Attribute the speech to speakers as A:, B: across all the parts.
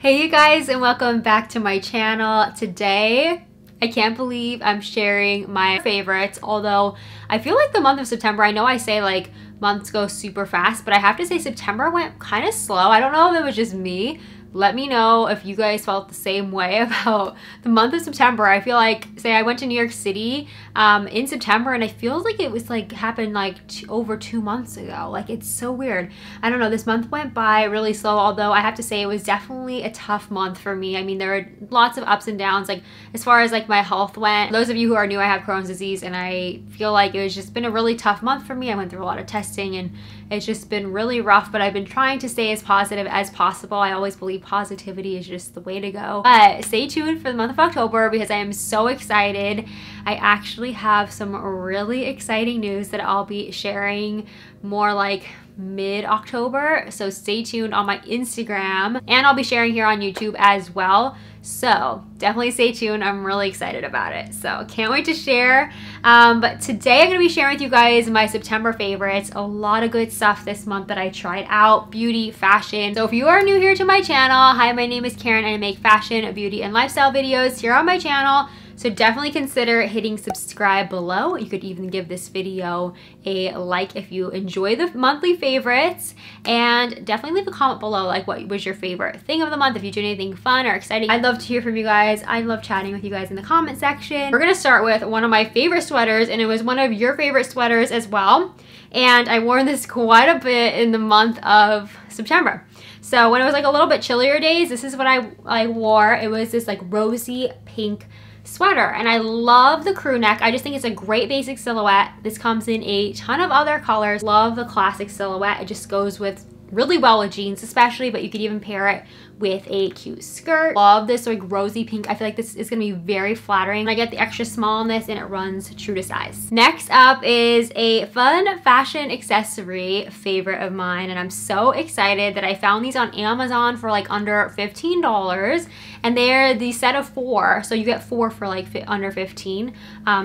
A: Hey you guys, and welcome back to my channel. Today, I can't believe I'm sharing my favorites, although I feel like the month of September, I know I say like months go super fast, but I have to say September went kind of slow. I don't know if it was just me. Let me know if you guys felt the same way about the month of September. I feel like, say I went to New York City in September, and I feel like it was like happened like over 2 months ago. Like, it's so weird. I don't know, this month went by really slow, although I have to say it was definitely a tough month for me. I mean, there were lots of ups and downs, like as far as like my health went. Those of you who are new, I have Crohn's disease, and I feel like it was just been a really tough month for me. I went through a lot of testing, and it's just been really rough, but I've been trying to stay as positive as possible. I always believe positivity is just the way to go. But stay tuned for the month of October because I am so excited. I actually have some really exciting news that I'll be sharing more like mid-October. So stay tuned on my Instagram, and I'll be sharing here on YouTube as well. So definitely stay tuned. I'm really excited about it. So can't wait to share. But today I'm going to be sharing with you guys my September favorites. A lot of good stuff this month that I tried out. Beauty, fashion. So if you are new here to my channel, hi, my name is Karen, and I make fashion, beauty, and lifestyle videos here on my channel. So definitely consider hitting subscribe below. You could even give this video a like if you enjoy the monthly favorites, and definitely leave a comment below like what was your favorite thing of the month, if you did anything fun or exciting. I'd love to hear from you guys. I love chatting with you guys in the comment section. We're gonna start with one of my favorite sweaters, and it was one of your favorite sweaters as well. And I wore this quite a bit in the month of September. So when it was like a little bit chillier days, this is what I wore. It was this like rosy pink sweater, and I love the crew neck. I just think it's a great basic silhouette. This comes in a ton of other colors. Love the classic silhouette. It just goes with really well with jeans especially, but you could even pair it with a cute skirt. Love this like rosy pink. I feel like this is gonna be very flattering. I get the extra small in this, and it runs true to size. Next up is a fun fashion accessory favorite of mine, and I'm so excited that I found these on Amazon for like under $15, and they're the set of 4, so you get 4 for like under 15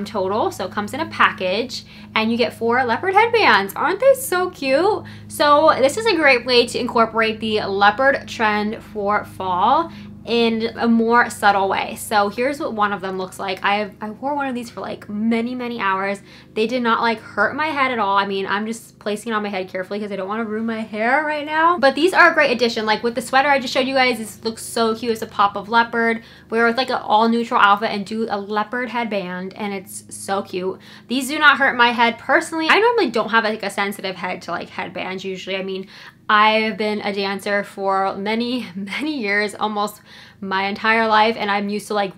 A: total. So it comes in a package, and you get 4 leopard headbands. Aren't they so cute? So this is a great way to incorporate the leopard trend for fall in a more subtle way. So here's what one of them looks like. I wore one of these for like many hours. They did not like hurt my head at all. I mean, I'm just placing it on my head carefully because I don't want to ruin my hair right now. But these are a great addition. Like with the sweater I just showed you guys, this looks so cute. It's a pop of leopard. Wear with like an all neutral outfit and do a leopard headband, and it's so cute. These do not hurt my head personally. I normally don't have like a sensitive head to like headbands usually. I mean, I've been a dancer for many years, almost my entire life, and I'm used to like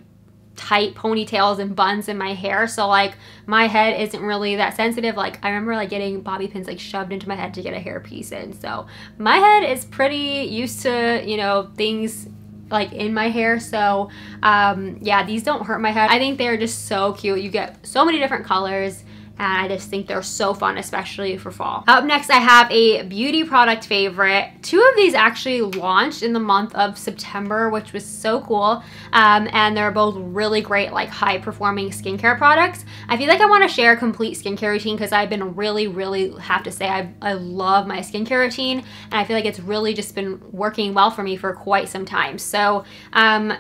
A: tight ponytails and buns in my hair, so like my head isn't really that sensitive. Like I remember like getting bobby pins like shoved into my head to get a hairpiece in, so my head is pretty used to, you know, things like in my hair. So yeah, these don't hurt my head. I think they're just so cute. You get so many different colors, and I just think they're so fun, especially for fall. Up next, I have a beauty product favorite. 2 of these actually launched in the month of September, which was so cool. And they're both really great, like high-performing skincare products. I feel like I want to share a complete skincare routine because I've been really have to say I love my skincare routine, and I feel like it's really just been working well for me for quite some time. So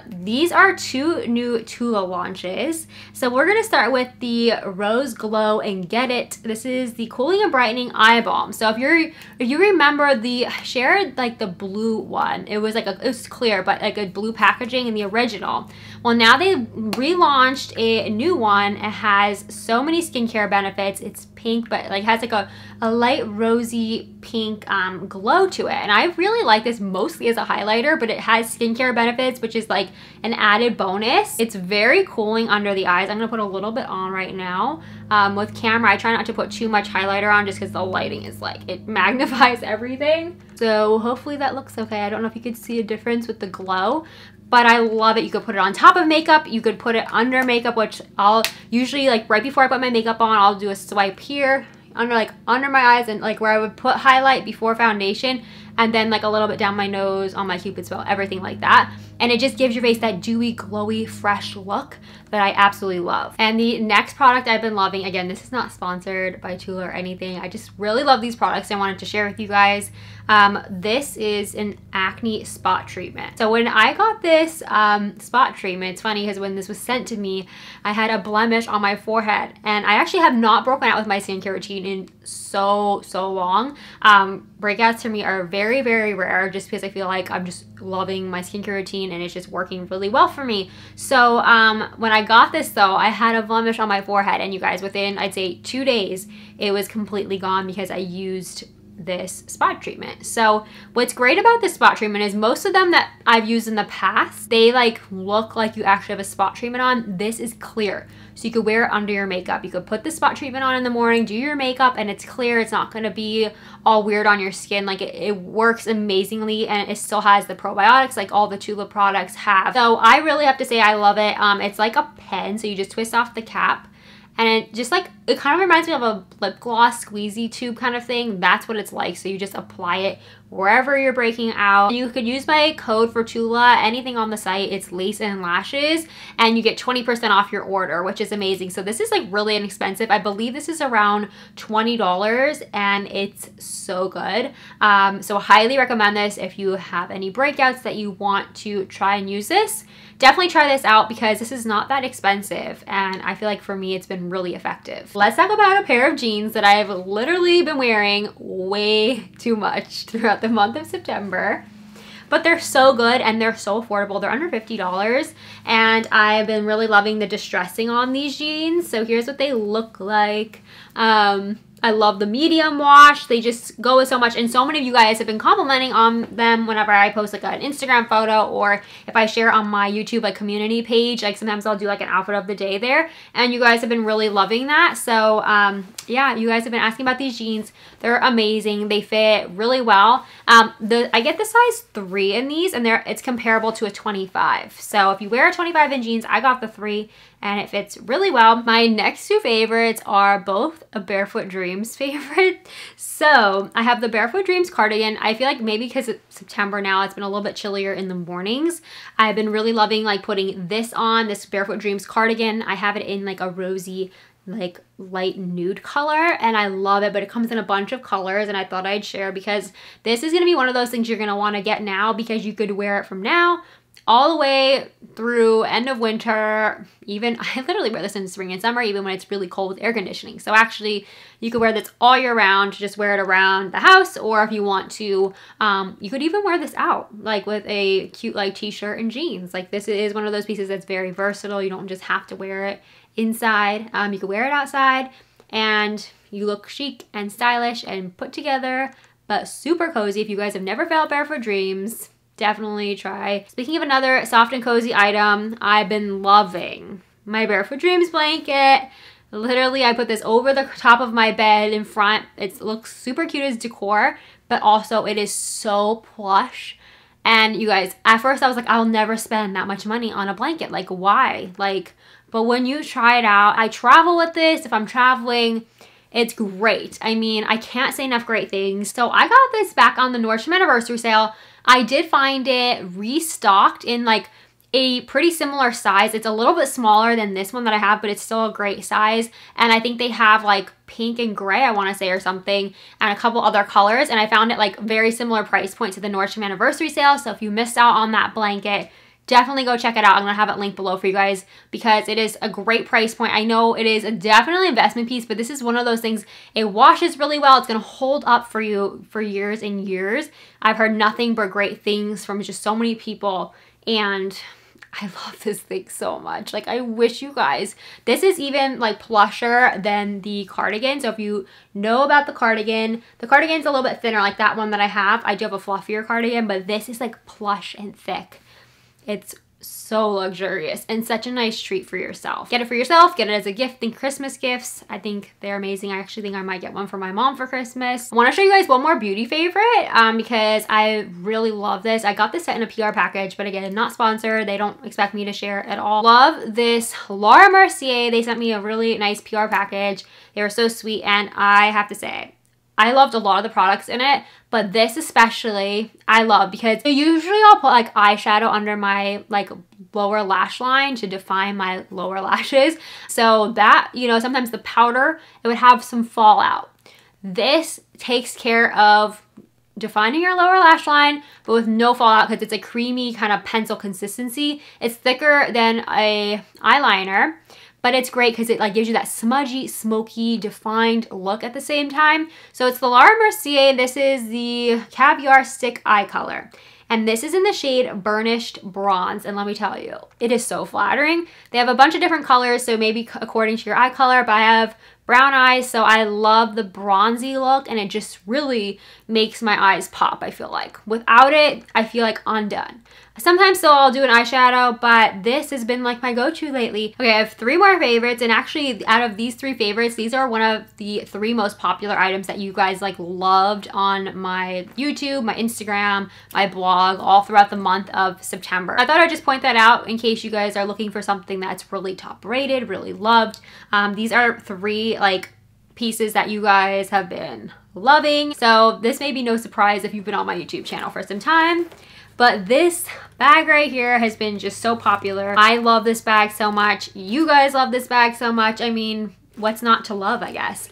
A: these are 2 new Tula launches. So we're gonna start with the Rose Glow and Get It. This is the Cooling and Brightening Eye Balm. So if you remember, I shared like the blue one. It was like it was clear, but like a blue packaging in the original. Well, now they relaunched a new one. It has so many skincare benefits. It's pink, but like has like a light rosy pink glow to it, and I really like this mostly as a highlighter, but it has skincare benefits, which is like an added bonus. It's very cooling under the eyes. I'm gonna put a little bit on right now. With camera, I try not to put too much highlighter on just because the lighting is like, it magnifies everything. So hopefully that looks okay. I don't know if you could see a difference with the glow, but I love it. You could put it on top of makeup. You could put it under makeup, which I'll usually, like right before I put my makeup on, I'll do a swipe here under my eyes, and like where I would put highlight before foundation, and then like a little bit down my nose, on my cupid's bow, everything like that. And it just gives your face that dewy, glowy, fresh look that I absolutely love. And the next product I've been loving, again, this is not sponsored by Tula or anything. I just really love these products. I wanted to share with you guys. This is an acne spot treatment. So when I got this spot treatment, it's funny because when this was sent to me, I had a blemish on my forehead, and I actually have not broken out with my skincare routine in so long. Breakouts to me are very, very rare, just because I feel like I'm just loving my skincare routine and it's just working really well for me. So when I got this though, I had a blemish on my forehead, and you guys, within I'd say 2 days, it was completely gone because I used this spot treatment. So what's great about this spot treatment is most of them that I've used in the past, they like look like you actually have a spot treatment on. This is clear, so you could wear it under your makeup. You could put the spot treatment on in the morning, do your makeup, and it's clear. It's not going to be all weird on your skin. Like it works amazingly, and it still has the probiotics like all the Tula products have. So I really have to say I love it. It's like a pen, so you just twist off the cap, and it just like, it kind of reminds me of a lip gloss squeezy tube kind of thing. That's what it's like. So you just apply it wherever you're breaking out. You could use my code for Tula, anything on the site, it's Lace and Lashes, and you get 20% off your order, which is amazing. So this is like really inexpensive. I believe this is around $20, and it's so good. So highly recommend this if you have any breakouts that you want to try and use this. Definitely try this out because this is not that expensive, and I feel like for me it's been really effective. Let's talk about a pair of jeans that I've literally been wearing way too much throughout the month of September. But they're so good and they're so affordable. They're under $50, and I've been really loving the distressing on these jeans. So here's what they look like. I love the medium wash. They just go with so much, and so many of you guys have been complimenting on them whenever I post like an Instagram photo, or if I share on my YouTube like community page. Like sometimes I'll do like an outfit of the day there, and you guys have been really loving that. So yeah, you guys have been asking about these jeans. They're amazing. They fit really well. I get the size 3 in these, and it's comparable to a 25. So if you wear a 25 in jeans, I got the 3, and it fits really well. My next 2 favorites are both a Barefoot Dreams favorite. So I have the Barefoot Dreams cardigan. I feel like maybe because it's September now, it's been a little bit chillier in the mornings. I've been really loving like putting this on, this Barefoot Dreams cardigan. I have it in like a rosy, like light nude color, and I love it, but it comes in a bunch of colors, and I thought I'd share because this is going to be one of those things you're going to want to get now, because you could wear it from now all the way through end of winter. Even I literally wear this in spring and summer, even when it's really cold with air conditioning. So actually you could wear this all year round, just wear it around the house, or if you want to, you could even wear this out like with a cute like t-shirt and jeans. Like this is one of those pieces that's very versatile. You don't just have to wear it inside. You could wear it outside, and you look chic and stylish and put together, but super cozy. If you guys have never felt Barefoot Dreams, definitely try. Speaking of another soft and cozy item, I've been loving my Barefoot Dreams blanket. Literally, I put this over the top of my bed in front. It looks super cute as decor, but also it is so plush. And you guys, at first I was like, I'll never spend that much money on a blanket. Like, why? Like, but when you try it out, I travel with this. If I'm traveling, it's great. I mean, I can't say enough great things. So I got this back on the Nordstrom anniversary sale. I did find it restocked in like a pretty similar size. It's a little bit smaller than this one that I have, but it's still a great size. And I think they have like pink and gray, I want to say, or something, and a couple other colors. And I found it like very similar price point to the Nordstrom anniversary sale. So if you missed out on that blanket, definitely go check it out. I'm going to have it linked below for you guys because it is a great price point. I know it is a definitely investment piece, but this is one of those things, it washes really well. It's going to hold up for you for years and years. I've heard nothing but great things from just so many people, and I love this thing so much. Like, I wish you guys, this is even like plusher than the cardigan. So if you know about the cardigan's a little bit thinner, like that one that I have. I do have a fluffier cardigan, but this is like plush and thick. It's so luxurious and such a nice treat for yourself. Get it for yourself, get it as a gift. Think Christmas gifts. I think they're amazing. I actually think I might get one for my mom for Christmas. I want to show you guys one more beauty favorite because I really love this. I got this set in a PR package, but again, not sponsored. They don't expect me to share at all. Love this Laura Mercier. They sent me a really nice PR package. They were so sweet, and I have to say, I loved a lot of the products in it, but this especially I love because usually I'll put like eyeshadow under my like lower lash line to define my lower lashes. So that, you know, sometimes the powder, it would have some fallout. This takes care of defining your lower lash line, but with no fallout because it's a creamy kind of pencil consistency. It's thicker than a eyeliner, but it's great because it like gives you that smudgy, smoky, defined look at the same time. So it's the Laura Mercier. This is the Caviar Stick Eye Color. And this is in the shade Burnished Bronze. And let me tell you, it is so flattering. They have a bunch of different colors, so maybe according to your eye color, but I have brown eyes, so I love the bronzy look, and it just really makes my eyes pop, I feel like. Without it, I feel like undone. Sometimes still I'll do an eyeshadow, but this has been like my go-to lately. Okay, I have 3 more favorites, and actually out of these 3 favorites, these are one of the 3 most popular items that you guys like loved on my YouTube, my Instagram, my blog, all throughout the month of September. I thought I'd just point that out in case you guys are looking for something that's really top rated, really loved. These are 3 like pieces that you guys have been loving. So this may be no surprise if you've been on my YouTube channel for some time. But this bag right here has been just so popular. I love this bag so much. You guys love this bag so much. I mean, what's not to love, I guess.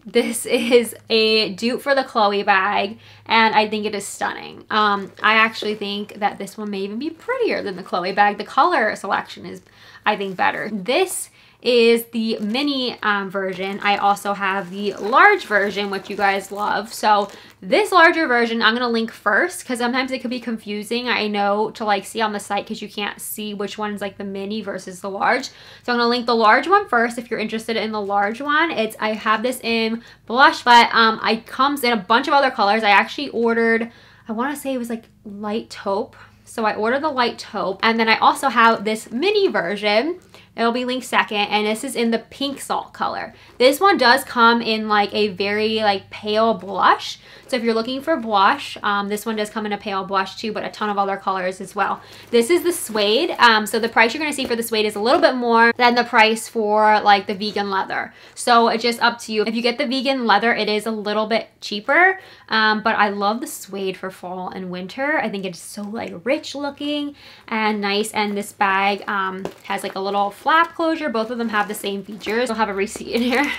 A: This is a dupe for the Chloe bag, and I think it is stunning. I actually think that this one may even be prettier than the Chloe bag. The color selection is, I think, better. This is the mini version. I also have the large version, which you guys love. So this larger version, I'm gonna link first because sometimes it could be confusing, I know, to like see on the site because you can't see which one's like the mini versus the large. So I'm gonna link the large one first if you're interested in the large one. I have this in blush, but it comes in a bunch of other colors. I actually ordered, I wanna say it was like light taupe. So I ordered the light taupe, and then I also have this mini version. It'll be linked second, and this is in the pink salt color. This one does come in like a very like pale blush. So if you're looking for blush, this one does come in a pale blush too, but a ton of other colors as well. This is the suede. So the price you're gonna see for the suede is a little bit more than the price for like the vegan leather. So it's just up to you. If you get the vegan leather, it is a little bit cheaper, but I love the suede for fall and winter. I think it's so like rich looking and nice. And this bag has like a little flap closure. Both of them have the same features. I'll have a receipt in here.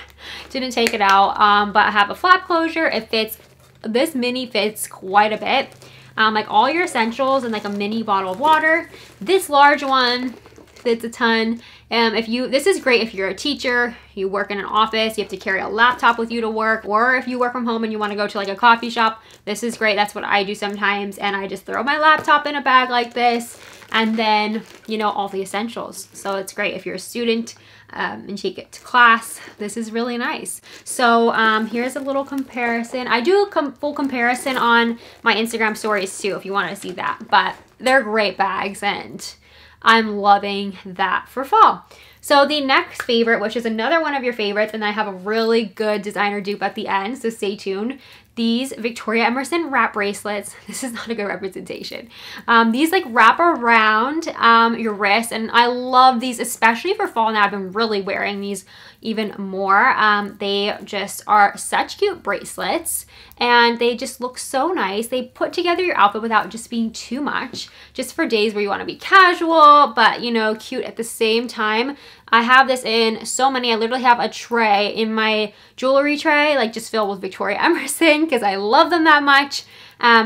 A: Didn't take it out, but I have a flap closure. It fits, this mini fits quite a bit. Like all your essentials and like a mini bottle of water. This large one fits a ton. This is great if you're a teacher, you work in an office, you have to carry a laptop with you to work, or if you work from home and you want to go to like a coffee shop, this is great. That's what I do sometimes, and I just throw my laptop in a bag like this, and then, you know, all the essentials. So it's great if you're a student and take it to class. This is really nice. So here's a little comparison. I do a full comparison on my Instagram stories too if you want to see that, but they're great bags, and I'm loving that for fall. So the next favorite, which is another one of your favorites, and I have a really good designer dupe at the end, so stay tuned. These Victoria Emerson wrap bracelets. This is not a good representation. These like wrap around your wrist, and I love these, especially for fall now. I've been really wearing these even more. They just are such cute bracelets, and they just look so nice. They put together your outfit without just being too much, just for days where you want to be casual, but you know, cute at the same time. I have this in so many. I literally have a tray in my jewelry tray, like just filled with Victoria Emerson because I love them that much.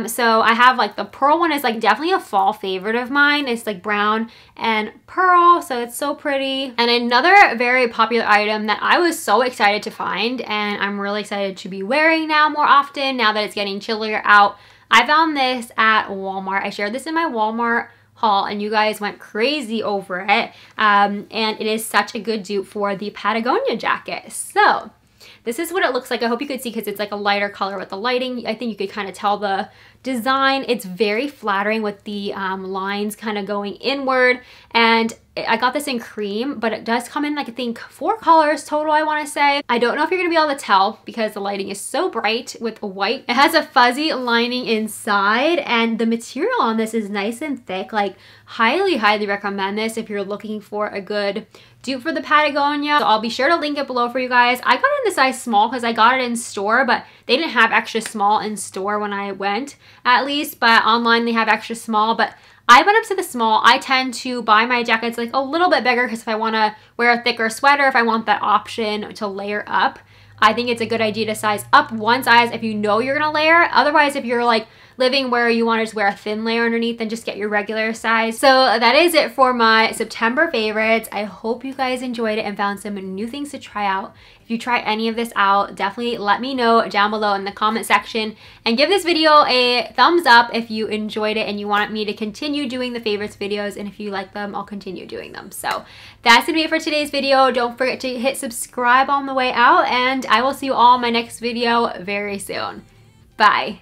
A: So I have like the pearl one is like definitely a fall favorite of mine. It's like brown and pearl, so it's so pretty. And another very popular item that I was so excited to find, and I'm really excited to be wearing now more often now that it's getting chillier out. I found this at Walmart. I shared this in my Walmart haul, and you guys went crazy over it. And it is such a good dupe for the Patagonia jacket. So this is what it looks like. I hope you could see because it's like a lighter color with the lighting. I think you could kind of tell the design. It's very flattering with the lines kind of going inward, and I got this in cream, but it does come in like I think 4 colors total, I want to say. I don't know if you're gonna be able to tell because the lighting is so bright with white. It has a fuzzy lining inside, and the material on this is nice and thick. Like, highly recommend this if you're looking for a good dupe for the Patagonia. So I'll be sure to link it below for you guys. I got it in the size small because I got it in store, but they didn't have extra small in store when I went, at least, but online they have extra small. But I went up to the small. I tend to buy my jackets like a little bit bigger because if I want to wear a thicker sweater, if I want that option to layer up, I think it's a good idea to size up one size if you know you're gonna layer. Otherwise, if you're like living where you want to just wear a thin layer underneath, then just get your regular size. So that is it for my September favorites. I hope you guys enjoyed it and found some new things to try out. If you try any of this out, definitely let me know down below in the comment section, and give this video a thumbs up if you enjoyed it and you want me to continue doing the favorites videos, and if you like them, I'll continue doing them. So that's gonna be it for today's video. Don't forget to hit subscribe on the way out, and I will see you all in my next video very soon. Bye.